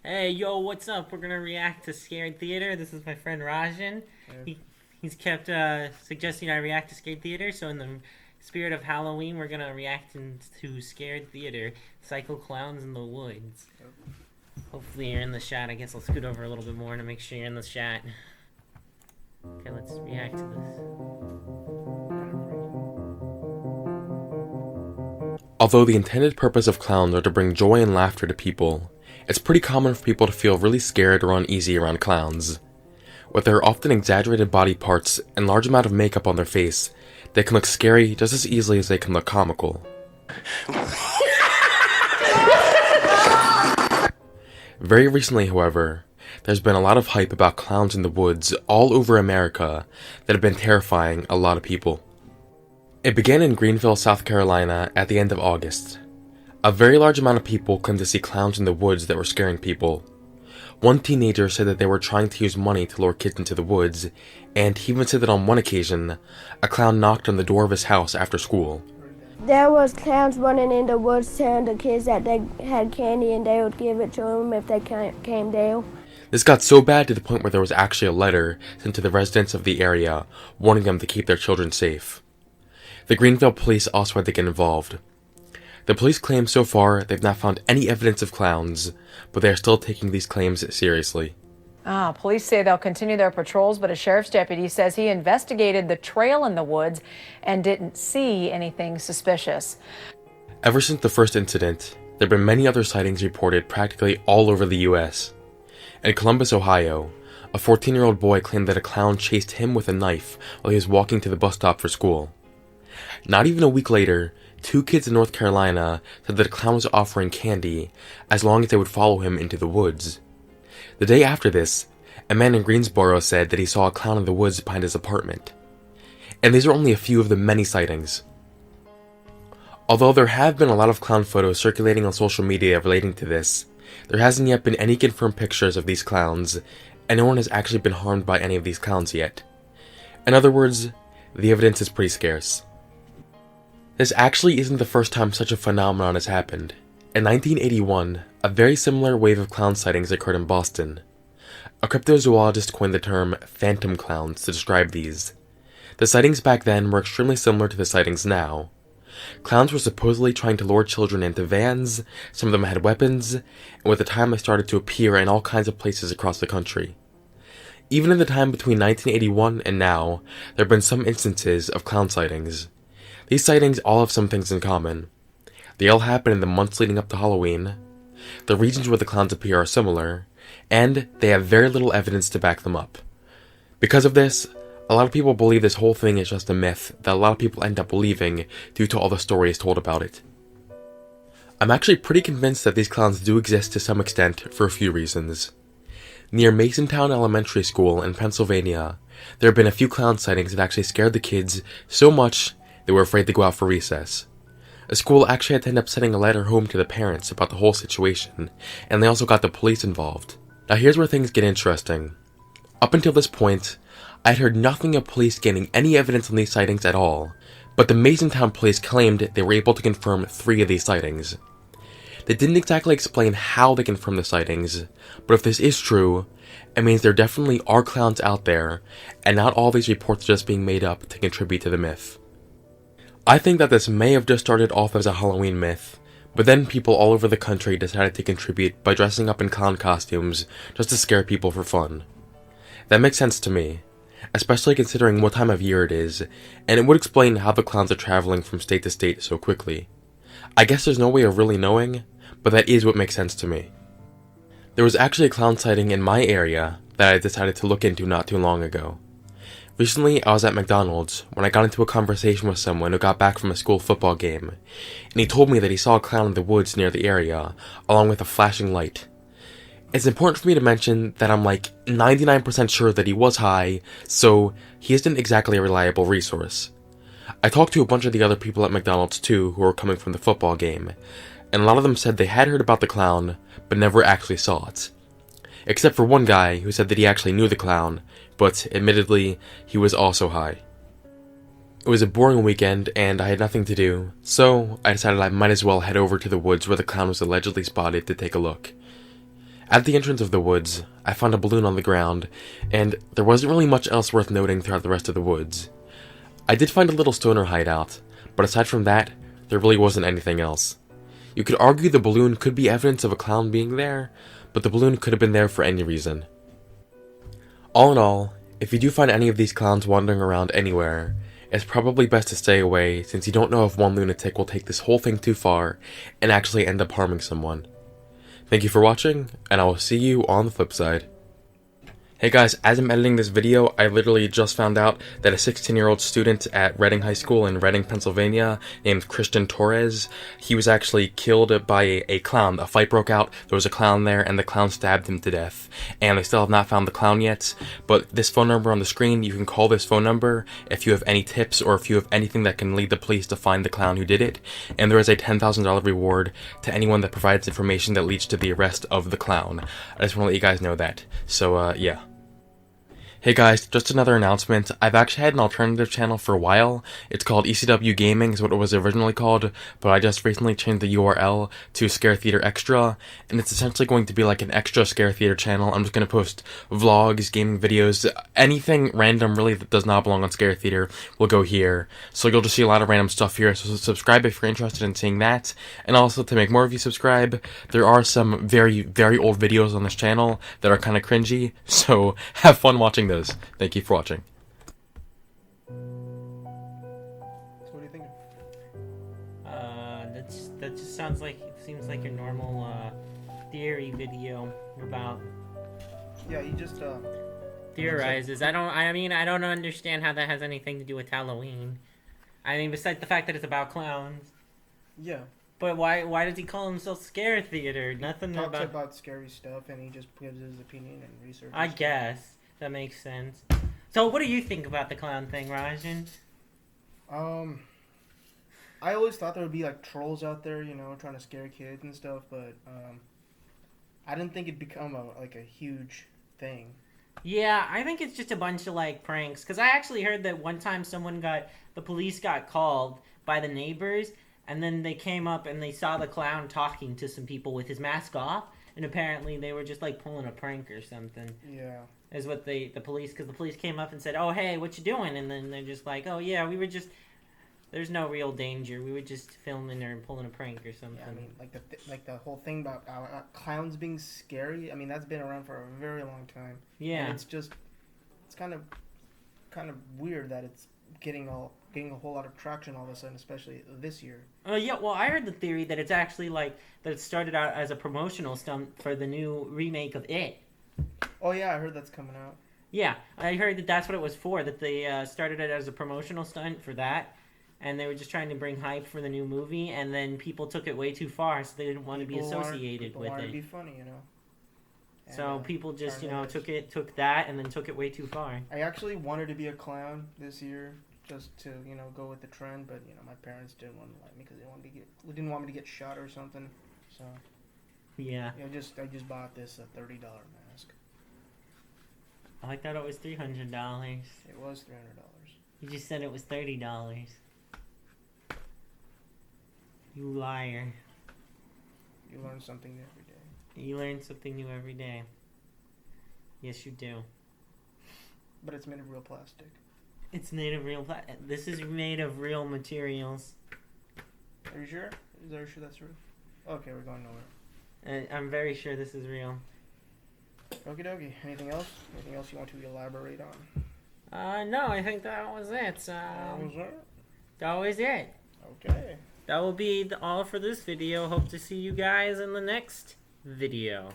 Hey, yo, what's up? We're gonna react to Scared Theater. This is my friend Rajan. He, he's kept suggesting I react to Scared Theater, so in the spirit of Halloween, we're gonna react to Scared Theater, Psycho Clowns in the Woods. Hopefully you're in the shot. I guess I'll scoot over a little bit more to make sure you're in the shot. Okay, let's react to this. Although the intended purpose of clowns are to bring joy and laughter to people, it's pretty common for people to feel really scared or uneasy around clowns. With their often exaggerated body parts and large amount of makeup on their face, they can look scary just as easily as they can look comical. Very recently, however, there's been a lot of hype about clowns in the woods all over America that have been terrifying a lot of people. It began in Greenville, South Carolina at the end of August. A very large amount of people claimed to see clowns in the woods that were scaring people. One teenager said that they were trying to use money to lure kids into the woods, and he even said that on one occasion, a clown knocked on the door of his house after school. There was clowns running in the woods telling the kids that they had candy and they would give it to them if they came down. This got so bad to the point where there was actually a letter sent to the residents of the area warning them to keep their children safe. The Greenville police also had to get involved. The police claim so far they've not found any evidence of clowns, but they are still taking these claims seriously. Police say they'll continue their patrols, but a sheriff's deputy says he investigated the trail in the woods and didn't see anything suspicious. Ever since the first incident, there have been many other sightings reported practically all over the U.S. In Columbus, Ohio, a 14-year-old boy claimed that a clown chased him with a knife while he was walking to the bus stop for school. Not even a week later, two kids in North Carolina said that a clown was offering candy as long as they would follow him into the woods. The day after this, a man in Greensboro said that he saw a clown in the woods behind his apartment. And these are only a few of the many sightings. Although there have been a lot of clown photos circulating on social media relating to this, there hasn't yet been any confirmed pictures of these clowns, and no one has actually been harmed by any of these clowns yet. In other words, the evidence is pretty scarce. This actually isn't the first time such a phenomenon has happened. In 1981, a very similar wave of clown sightings occurred in Boston. A cryptozoologist coined the term phantom clowns to describe these. The sightings back then were extremely similar to the sightings now. Clowns were supposedly trying to lure children into vans, some of them had weapons, and with the time they started to appear in all kinds of places across the country. Even in the time between 1981 and now, there have been some instances of clown sightings. These sightings all have some things in common. They all happen in the months leading up to Halloween, the regions where the clowns appear are similar, and they have very little evidence to back them up. Because of this, a lot of people believe this whole thing is just a myth that a lot of people end up believing due to all the stories told about it. I'm actually pretty convinced that these clowns do exist to some extent for a few reasons. Near Masontown Elementary School in Pennsylvania, there have been a few clown sightings that actually scared the kids so much they were afraid to go out for recess. The school actually had to end up sending a letter home to the parents about the whole situation, and they also got the police involved. Now here's where things get interesting. Up until this point, I had heard nothing of police gaining any evidence on these sightings at all, but the Masontown police claimed they were able to confirm 3 of these sightings. They didn't exactly explain how they confirmed the sightings, but if this is true, it means there definitely are clowns out there, and not all these reports are just being made up to contribute to the myth. I think that this may have just started off as a Halloween myth, but then people all over the country decided to contribute by dressing up in clown costumes just to scare people for fun. That makes sense to me, especially considering what time of year it is, and it would explain how the clowns are traveling from state to state so quickly. I guess there's no way of really knowing, but that is what makes sense to me. There was actually a clown sighting in my area that I decided to look into not too long ago. Recently, I was at McDonald's when I got into a conversation with someone who got back from a school football game, and he told me that he saw a clown in the woods near the area, along with a flashing light. It's important for me to mention that I'm like 99% sure that he was high, so he isn't exactly a reliable resource. I talked to a bunch of the other people at McDonald's too who were coming from the football game, and a lot of them said they had heard about the clown, but never actually saw it. Except for one guy who said that he actually knew the clown, but admittedly, he was also high. It was a boring weekend, and I had nothing to do, so I decided I might as well head over to the woods where the clown was allegedly spotted to take a look. At the entrance of the woods, I found a balloon on the ground, and there wasn't really much else worth noting throughout the rest of the woods. I did find a little stoner hideout, but aside from that, there really wasn't anything else. You could argue the balloon could be evidence of a clown being there, but the balloon could have been there for any reason. All in all, if you do find any of these clowns wandering around anywhere, it's probably best to stay away since you don't know if one lunatic will take this whole thing too far and actually end up harming someone. Thank you for watching, and I will see you on the flip side. Hey guys, as I'm editing this video, I literally just found out that a 16-year-old student at Reading High School in Reading, Pennsylvania, named Christian Torres, he was actually killed by a clown. A fight broke out, there was a clown there, and the clown stabbed him to death. And they still have not found the clown yet, but this phone number on the screen, you can call this phone number if you have any tips or if you have anything that can lead the police to find the clown who did it. And there is a $10,000 reward to anyone that provides information that leads to the arrest of the clown. I just want to let you guys know that. So, yeah. Hey guys, just another announcement. I've actually had an alternative channel for a while. It's called ECW Gaming is what it was originally called, but I just recently changed the URL to Scare Theater Extra, and it's essentially going to be like an extra Scare Theater channel. I'm just going to post vlogs, gaming videos, anything random really that does not belong on Scare Theater will go here. So you'll just see a lot of random stuff here, so subscribe if you're interested in seeing that. And also, to make more of you subscribe, there are some very, very old videos on this channel that are kind of cringy, so have fun watching those. Thank you for watching. So what do you think? That just sounds like, seems like a normal theory video about Yeah, he just theorizes. I don't understand how that has anything to do with Halloween. I mean, besides the fact that it's about clowns. yeah. But why does he call himself Scare Theater? Nothing Talks about scary stuff and he just gives his opinion and research. I guess that makes sense. So, what do you think about the clown thing, Rajan? I always thought there would be like trolls out there, you know, trying to scare kids and stuff, but I didn't think it'd become a huge thing. Yeah, I think it's just a bunch of like pranks. Because I actually heard that one time the police got called by the neighbors, and then they came up and they saw the clown talking to some people with his mask off, and apparently they were just like pulling a prank or something. Yeah. Is what the police, because the police came up and said, "Oh, hey, what you doing?" And then they're just like, "Oh, yeah, we were just, there's no real danger. We were just filming or pulling a prank or something." Yeah, I mean, like the whole thing about clowns being scary. I mean, that's been around for a very long time. Yeah. And it's kind of weird that it's getting a whole lot of traction all of a sudden, especially this year. Yeah, well, I heard the theory that it's actually like, that it started out as a promotional stunt for the new remake of It. Oh yeah, I heard that's coming out. Yeah, I heard that that's what it was for, that they started it as a promotional stunt for that, and they were just trying to bring hype for the new movie, and then people took it way too far, so they didn't want to be associated with wanted it. to be funny, you know. So people just, took that and then took it way too far. I actually wanted to be a clown this year, just to, go with the trend, but, my parents didn't want to let me because they didn't want me to get shot or something, so. Yeah. I just bought this $30 mask. I thought it was $300. It was $300. You just said it was $30. You liar. You learn something new every day. You learn something new every day. Yes, you do. But it's made of real plastic. It's made of real this is made of real materials. Are you sure? Are you sure that's real? Okay, we're going nowhere. I'm very sure this is real. Okie dokie. Anything else? Anything else you want to elaborate on? No, I think that was it. That was it? That was it. Okay. That will be all for this video. Hope to see you guys in the next video.